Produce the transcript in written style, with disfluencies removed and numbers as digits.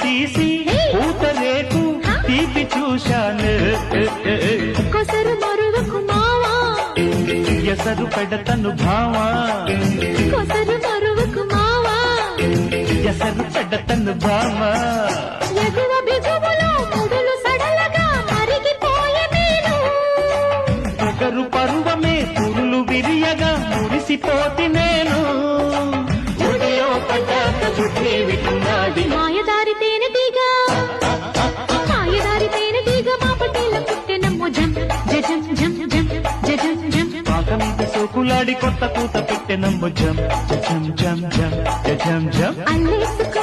తీసి పూతరేకు తీపి చూశాను కొసరు మరువకు మావా ఎసరు పెడతను భావా కొసరు మరువకు మావా ఎసరు పెడతను భావా ఎగువ బిగువులో ముడులు సడలగా మరిగిపోయే నేను ఒకరు పరువమే పురులు విరియగా మురిసిపోతి నేను ఉదయం పడ్డాక బుద్ధి విటున్నది మాయదారి తేనె తీగ మాయదారి తేనె తీగ మా పటేల పుట్టెనమ్మో జం జం జం జం జం జం పాక మీద సోకులాడి కొత్త కూత పెట్టెనమ్మ జం జం జం జం జం జం అల్లేసుకో